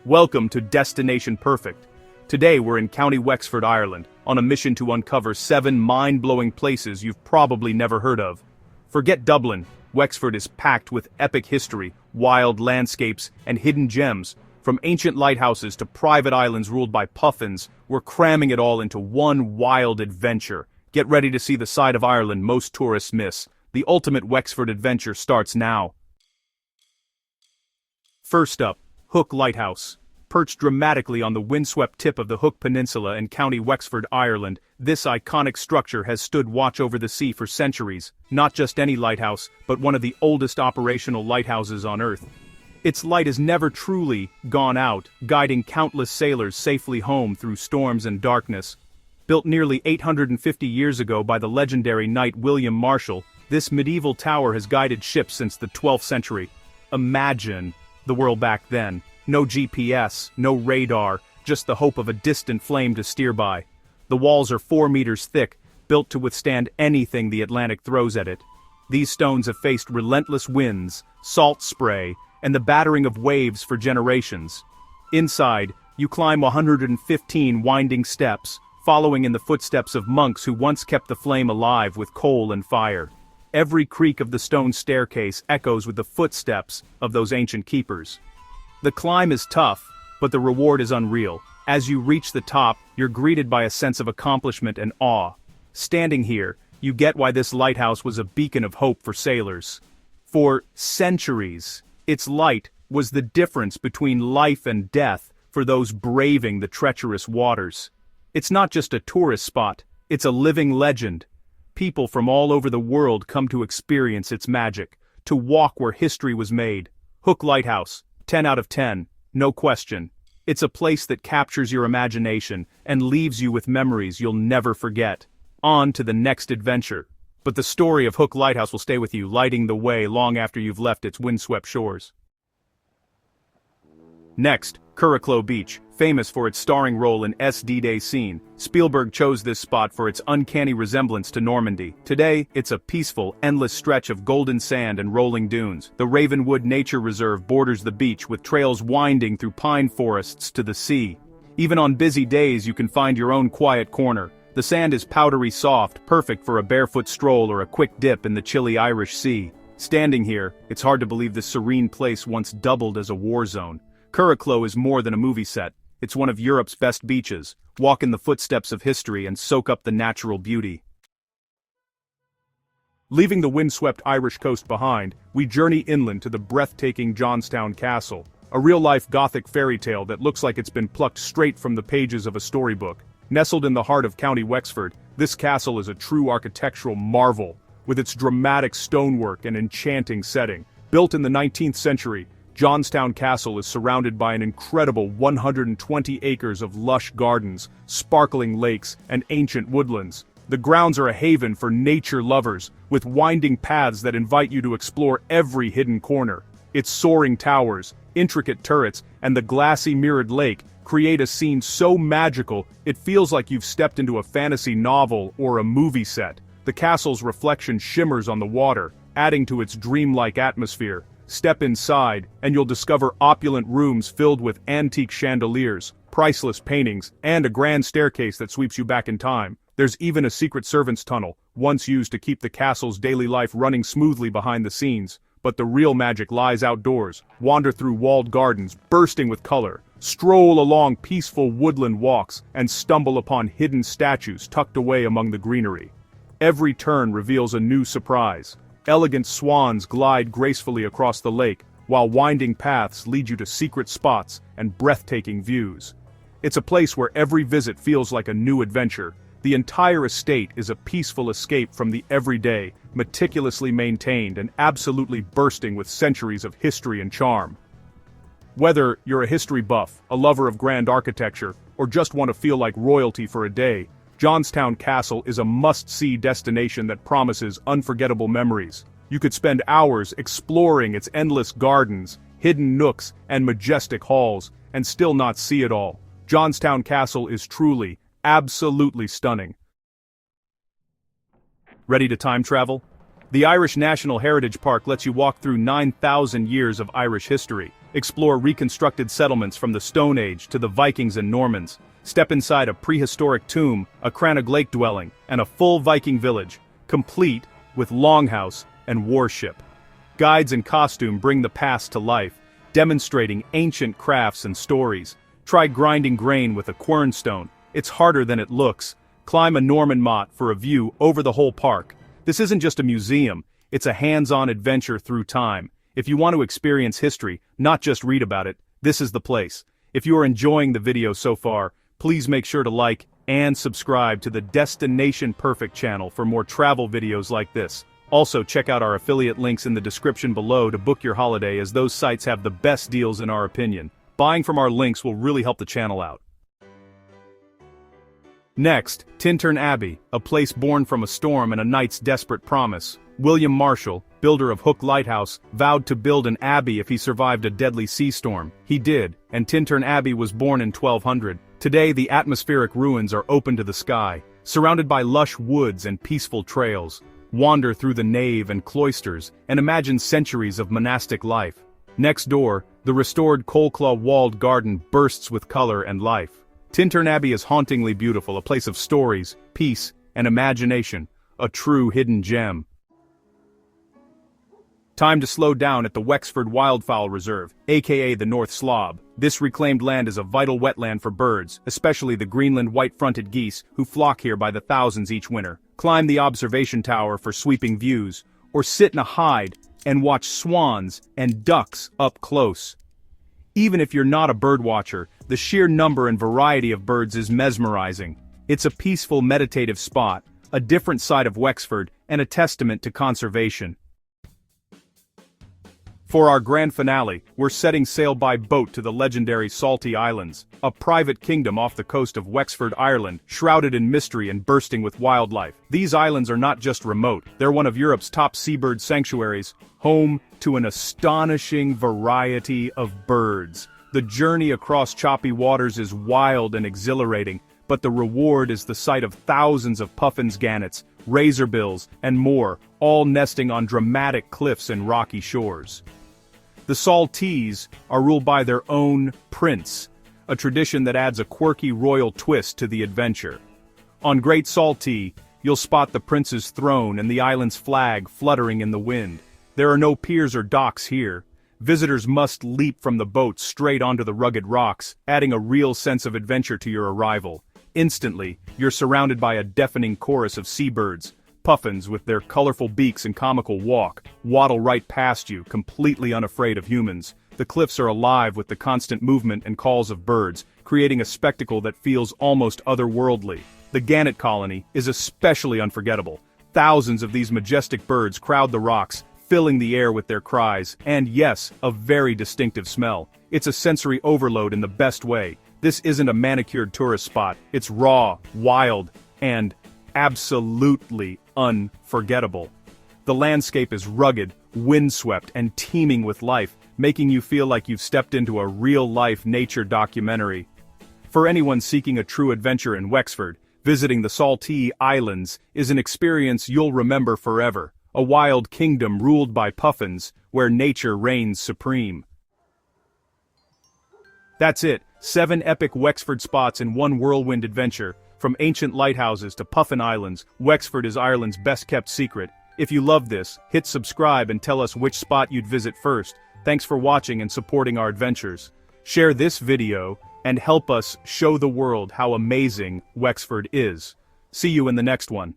Welcome to Destination Perfect. Today we're in County Wexford, Ireland, on a mission to uncover 7 mind-blowing places you've probably never heard of. Forget Dublin, Wexford is packed with epic history, wild landscapes, and hidden gems. From ancient lighthouses to private islands ruled by Puffins, we're cramming it all into one wild adventure. Get ready to see the side of Ireland most tourists miss. The ultimate Wexford adventure starts now. First up, Hook Lighthouse. Perched dramatically on the windswept tip of the Hook Peninsula in County Wexford, Ireland, this iconic structure has stood watch over the sea for centuries. Not just any lighthouse, but one of the oldest operational lighthouses on Earth. Its light has never truly gone out, guiding countless sailors safely home through storms and darkness. Built nearly 850 years ago by the legendary knight William Marshall, this medieval tower has guided ships since the 12th century. Imagine the world back then. No GPS, no radar, just the hope of a distant flame to steer by. The walls are 4 meters thick, built to withstand anything the Atlantic throws at it. These stones have faced relentless winds, salt spray, and the battering of waves for generations. Inside, you climb 115 winding steps, following in the footsteps of monks who once kept the flame alive with coal and fire. Every creak of the stone staircase echoes with the footsteps of those ancient keepers. The climb is tough, but the reward is unreal. As you reach the top, you're greeted by a sense of accomplishment and awe. Standing here, you get why this lighthouse was a beacon of hope for sailors. For centuries, its light was the difference between life and death for those braving the treacherous waters. It's not just a tourist spot, it's a living legend. People from all over the world come to experience its magic, to walk where history was made. Hook Lighthouse, 10 out of 10, no question. It's a place that captures your imagination and leaves you with memories you'll never forget. On to the next adventure. But the story of Hook Lighthouse will stay with you, lighting the way long after you've left its windswept shores. Next, Curracloe Beach, famous for its starring role in D-Day scene. Spielberg chose this spot for its uncanny resemblance to Normandy. Today, it's a peaceful, endless stretch of golden sand and rolling dunes. The Ravenwood Nature Reserve borders the beach with trails winding through pine forests to the sea. Even on busy days you can find your own quiet corner. The sand is powdery soft, perfect for a barefoot stroll or a quick dip in the chilly Irish Sea. Standing here, it's hard to believe this serene place once doubled as a war zone. Curracloe is more than a movie set. It's one of Europe's best beaches. Walk in the footsteps of history and soak up the natural beauty. Leaving the windswept Irish coast behind, we journey inland to the breathtaking Johnstown Castle, a real-life Gothic fairy tale that looks like it's been plucked straight from the pages of a storybook. Nestled in the heart of County Wexford, this castle is a true architectural marvel, with its dramatic stonework and enchanting setting. Built in the 19th century, Johnstown Castle is surrounded by an incredible 120 acres of lush gardens, sparkling lakes, and ancient woodlands. The grounds are a haven for nature lovers, with winding paths that invite you to explore every hidden corner. Its soaring towers, intricate turrets, and the glassy mirrored lake create a scene so magical it feels like you've stepped into a fantasy novel or a movie set. The castle's reflection shimmers on the water, adding to its dreamlike atmosphere. Step inside, and you'll discover opulent rooms filled with antique chandeliers, priceless paintings, and a grand staircase that sweeps you back in time. There's even a secret servants' tunnel, once used to keep the castle's daily life running smoothly behind the scenes. But the real magic lies outdoors. Wander through walled gardens, bursting with color. Stroll along peaceful woodland walks, and stumble upon hidden statues tucked away among the greenery. Every turn reveals a new surprise. Elegant swans glide gracefully across the lake, while winding paths lead you to secret spots and breathtaking views. It's a place where every visit feels like a new adventure. The entire estate is a peaceful escape from the everyday, meticulously maintained and absolutely bursting with centuries of history and charm. Whether you're a history buff, a lover of grand architecture, or just want to feel like royalty for a day, Johnstown Castle is a must-see destination that promises unforgettable memories. You could spend hours exploring its endless gardens, hidden nooks, and majestic halls, and still not see it all. Johnstown Castle is truly, absolutely stunning. Ready to time travel? The Irish National Heritage Park lets you walk through 9,000 years of Irish history. Explore reconstructed settlements from the Stone Age to the Vikings and Normans. Step inside a prehistoric tomb, a Curracloe Lake dwelling, and a full Viking village, complete with longhouse and warship. Guides and costume bring the past to life, demonstrating ancient crafts and stories. Try grinding grain with a quernstone. It's harder than it looks. Climb a Norman motte for a view over the whole park. This isn't just a museum, it's a hands-on adventure through time. If you want to experience history, not just read about it, this is the place. If you are enjoying the video so far, please make sure to like and subscribe to the Destination Perfect channel for more travel videos like this. Also, check out our affiliate links in the description below to book your holiday, as those sites have the best deals in our opinion. Buying from our links will really help the channel out. Next, Tintern Abbey, a place born from a storm and a knight's desperate promise. William Marshall, builder of Hook Lighthouse, vowed to build an abbey if he survived a deadly sea storm. He did, and Tintern Abbey was born in 1200. Today, the atmospheric ruins are open to the sky, surrounded by lush woods and peaceful trails. Wander through the nave and cloisters, and imagine centuries of monastic life. Next door, the restored Curracloe walled garden bursts with color and life. Tintern Abbey is hauntingly beautiful, a place of stories, peace, and imagination, a true hidden gem. Time to slow down at the Wexford Wildfowl Reserve, aka the North Slob. This reclaimed land is a vital wetland for birds, especially the Greenland white-fronted geese, who flock here by the thousands each winter. Climb the observation tower for sweeping views, or sit in a hide and watch swans and ducks up close. Even if you're not a birdwatcher, the sheer number and variety of birds is mesmerizing. It's a peaceful meditative spot, a different side of Wexford, and a testament to conservation. For our grand finale, we're setting sail by boat to the legendary Saltee Islands, a private kingdom off the coast of Wexford, Ireland, shrouded in mystery and bursting with wildlife. These islands are not just remote, they're one of Europe's top seabird sanctuaries, home to an astonishing variety of birds. The journey across choppy waters is wild and exhilarating, but the reward is the sight of thousands of puffins, gannets, razorbills, and more, all nesting on dramatic cliffs and rocky shores. The Saltees are ruled by their own prince, a tradition that adds a quirky royal twist to the adventure. On Great Saltee, you'll spot the prince's throne and the island's flag fluttering in the wind. There are no piers or docks here. Visitors must leap from the boat straight onto the rugged rocks, adding a real sense of adventure to your arrival. Instantly, you're surrounded by a deafening chorus of seabirds. Puffins, with their colorful beaks and comical walk, waddle right past you, completely unafraid of humans. The cliffs are alive with the constant movement and calls of birds, creating a spectacle that feels almost otherworldly. The gannet colony is especially unforgettable. Thousands of these majestic birds crowd the rocks, filling the air with their cries, and yes, a very distinctive smell. It's a sensory overload in the best way. This isn't a manicured tourist spot, it's raw, wild, and absolutely unforgettable. The landscape is rugged, windswept, and teeming with life, making you feel like you've stepped into a real-life nature documentary. For anyone seeking a true adventure in Wexford, visiting the Saltee Islands is an experience you'll remember forever. A wild kingdom ruled by puffins, where nature reigns supreme. That's it, 7 epic Wexford spots in one whirlwind adventure. From ancient lighthouses to Puffin Islands, Wexford is Ireland's best-kept secret. If you love this, hit subscribe and tell us which spot you'd visit first. Thanks for watching and supporting our adventures. Share this video and help us show the world how amazing Wexford is. See you in the next one.